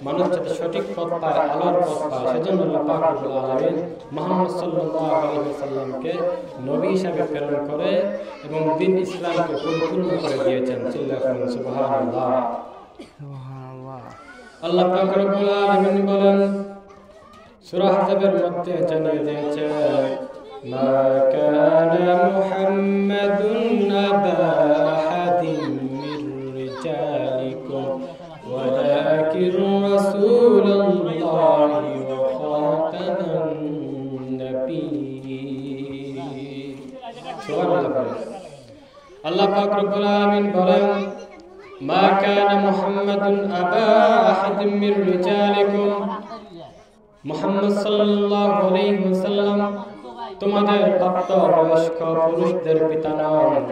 মানুষ যাতে সঠিক পথ পায়, আলোর পথ পায়, সেজন্য আল্লাহ পাক রব্বুল আলামিন মুহাম্মদ সাল্লাল্লাহু আলাইহি ওয়াসাল্লামকে নবী হিসেবে প্রেরণ করে এবং দ্বীন ইসলামকে পরিপূর্ণ করে দিয়েছেন। চিল্লাহ করুন সুবহানাল্লাহ। আল্লাহ পাক রব্বুল আলামিন বলেন সূরা আহজাবের মধ্যে জানিয়ে দিয়েছেন, মা কানা মুহাম্মাদুন আবা আহাদিন মির রিজালিকুম ওয়ালাকিন রাসূলুল্লাহি ওয়া খাতামান নাবিয়্যিন। সুবহানাল্লাহ। আল্লাহ পাক রব্বুল আলামিন বলেন, মা কানা মুহাম্মাদুন আবা আহাদিন মির রিজালিকুম, মুহাম্মদ সাল্লাল্লাহু আলাইহি ওয়াসাল্লাম তোমাদের প্রাপ্তবয়স্ক পুরুষদের পিতা নন,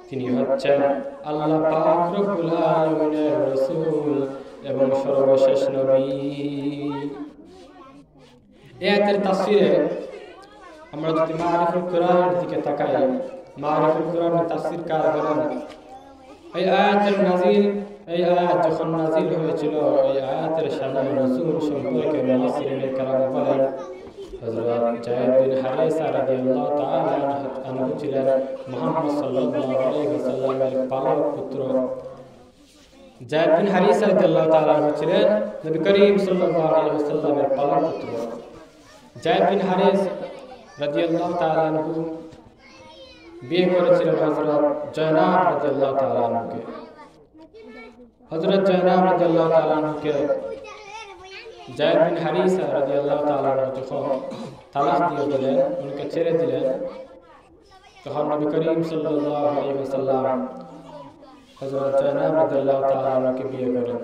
তিনি হচ্ছেন আল্লাহ পাক রব্বুল আলামিনের রাসূল এবং সর্বশেষ নবী। এই আয়াতের তাফসীরে আমরা যদি মারিফুল কোরআনের দিকে তাকাই, মারিফুল কোরআনের তাফসীরকার বলেন, এই আয়াতের নাযিল, এই আয়াত যখন নাযিল হয়েছিল, এই আয়াতের শানে নজুল সম্পর্কে মুফাসসিরিনে কেরাম বলেন, হযরত যায়েদ বিন হারিসা রাদিয়াল্লাহু তাআলা আনহু ছিলেন মুহাম্মদ সাল্লাল্লাহু আলাইহি ওয়াসাল্লামের পালক পুত্র। যায়েদ বিন হারিসা রাদিয়াল্লাহু তাআলা আনহু ছিলেন নবী করিম সাল্লাল্লাহু আলাইহি ওয়াসাল্লামের পালক পুত্র। যায়েদ বিন হারিস রাদিয়াল্লাহু তাআলা আনহু বিয়ে করেছিলেন হযরত জয়নাব রাদিয়াল্লাহু তাআলা আনহুকে। হযরত জয়নাব রাদিয়াল্লাহু তাআলা আনহুকে যায়েদ বিন হারিসা রাদিয়াল্লাহু তাআলা আনহু যখন তালাক দিয়ে দিলেন, উনকে ছেড়ে দিলেন, তখন নবী করিম সাল্লাল্লাহু আলাইহি ওয়াসাল্লাম হযরত জয়নাব রাদিয়াল্লাহু তাআলা আনহুকে বিয়ে করেন।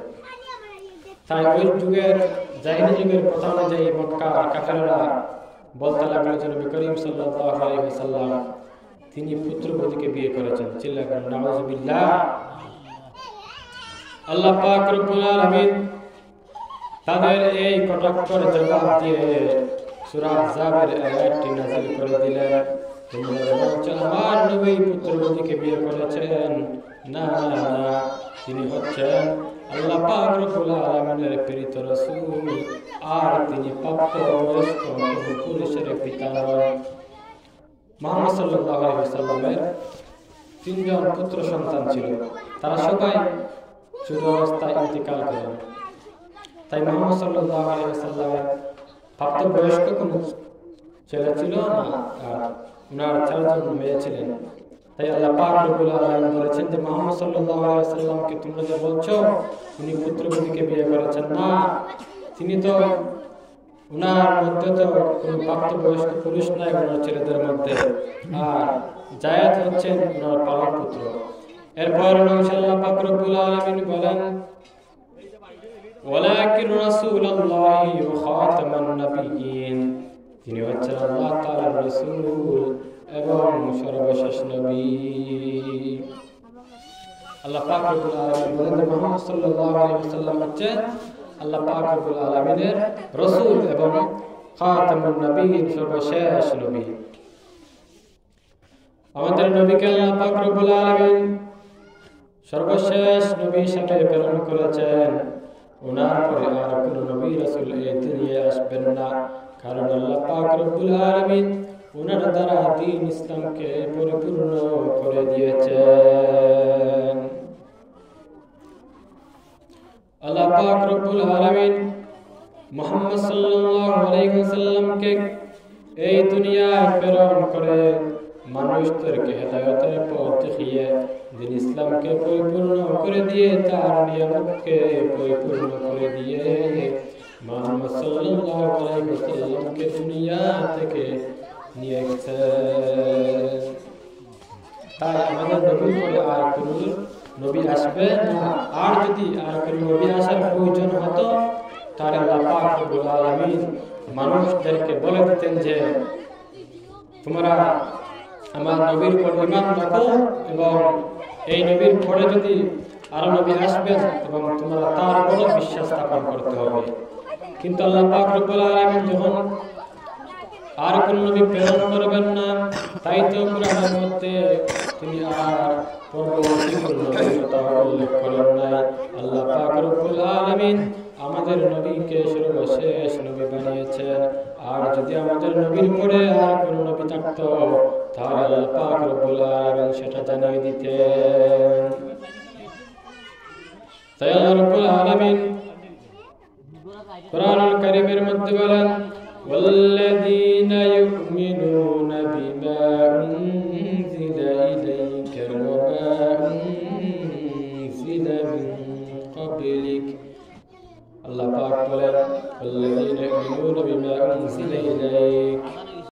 তাই ওই যুগের জাহিলি যুগের কথা অনুযায়ী মক্কার কাফেররা বলতে লাগলো যে নবী করিম সাল্লাল্লাহু আলাইহি ওয়াসাল্লাম তিনি পুত্রবধূকে বিয়ে করেছেন। চিল্লা করেন নাউযুবিল্লাহ। আল্লাহ পাক রব্বুল আলামিন তাদের এই কটাক্ষের জবাব দিয়ে সূরা আহজাবের আয়াতটি নাযিল করে দিলেন, তোমরা বলছো আমার নবী পুত্রবধূকে বিয়ে করেছেন, না না না, তিনি হচ্ছেন আল্লাহ পাক রব্বুল আলামিনের প্রেরিত রাসূল, আর তিনি প্রাপ্তবয়স্ক পুরুষের পিতা নন। মুহাম্মদ সাল্লাল্লাহু আলাইহি ওয়াসাল্লামের তিনজন পুত্র সন্তান ছিল, তারা সবাই ছোট অবস্থায় ইন্তেকাল করেন। তাই মুহাম্মদ সাল্লাল্লাহু আলাইহি ওয়াসাল্লামের প্রাপ্তবয়স্ক কোনো ছেলে ছিল না, আর ওনার চারজন মেয়ে ছিলেন। তাই আল্লাহ পাক রব্বুল আলামিন বলেছেন যে মুহাম্মদ সাল্লাল্লাহু আলাইহি ওয়াসাল্লামকে তোমরা যে বলছো উনি পুত্রবধূকে বিয়ে করেছেন, না, তিনি তো উনার মধ্যে তো কোনো প্রাপ্তবয়স্ক পুরুষ নাই ওনার ছেলেদের মধ্যে, আর জায়েদ হচ্ছেন ওনার পালক পুত্র। এরপর ইনশাআল্লাহ পাক রব্বুল আলামিন বলেন, ওয়ালাকিন রাসূলুল্লাহি ওয়া খাতামান নাবিয়্যিন, তিনি হচ্ছেন আল্লাহ তাআলার রাসূল এবং সর্বশেষ নবী। আল্লাহ পাক রব্বুল আলামিন বলেন যে মুহাম্মদ সাল্লাল্লাহু আলাইহি ওয়াসাল্লাম হচ্ছেন আল্লাহ পাক রব্বুল আলামিনের রাসূল এবং খাতামুন নবিয়্যিন, সর্বশেষ নবী। আমাদের নবীকে আল্লাহ পাক রব্বুল আলামিন সর্বশেষ নবী হিসেবে প্রেরণ করেছেন। ওনার পরে আর কোনো নবী রাসূল এই দুনিয়ায় আসবেন না, কারণ আল্লাহ পাক রব্বুল আলামিন ওনার দ্বারা দ্বীন ইসলামকে পরিপূর্ণ করে দিয়েছেন। আল্লাহ পাক রব্বুল আলামিন মুহাম্মদ সাল্লাল্লাহু আলাইহি ওয়াসাল্লামকে এই দুনিয়ায় প্রেরণ করে মানুষদেরকে হেদায়েতের পথ দেখিয়ে দ্বীন ইসলামকে পরিপূর্ণ করে দিয়ে তার নিয়ামতকে পরিপূর্ণ করে দিয়ে মুহাম্মদ সাল্লাল্লাহু আলাইহি ওয়াসাল্লামকে দুনিয়া থেকে নিয়ে গেছেন। তাই আমাদের নবীর পরে আর কোনো নবী আসবে না, আর যদি আর কোনো নবী আসার প্রয়োজন হতো তাহলে আল্লাহ পাক রব্বুল আলামিন মানুষদেরকে বলে দিতেন যে তোমরা আমার নবীর উপর ঈমান রাখো এবং এই নবীর পরে যদি আরো নবী আসবেন এবং তোমরা তার উপর বিশ্বাস স্থাপন করতে হবে। কিন্তু আল্লাহ পাক রব্বুল আলামিন যখন আর কোন নবী প্রেরণ করবেন না, তাই তো কুরআনের মধ্যে তিনি আর পরবর্তী কোন নবীর কথা উল্লেখ করেন নাই। আল্লাহ পাক রব্বুল আলামিন আমাদের নবীকে সর্বশেষ নবী বানিয়েছেন। আর যদি আমাদের নবীর পরে আর কোন নবী থাকতো তাহলে আল্লাহ পাক রব্বুল আলামিন সেটা জানিয়ে দিতেন। তাই আল্লাহ রব্বুল আলামিন কুরআনুল কারীমের মধ্যে বলেন ওয়াল্লাযীনা ইউমিনুনা বিমা উনজিলা ইলাইকা ওয়া মা উনজিলা মিন ক্বাবলিক। আল্লাহ পাক বলেন ওয়াল্লাযীনা ইউমিনুনা বিমা উনজিলা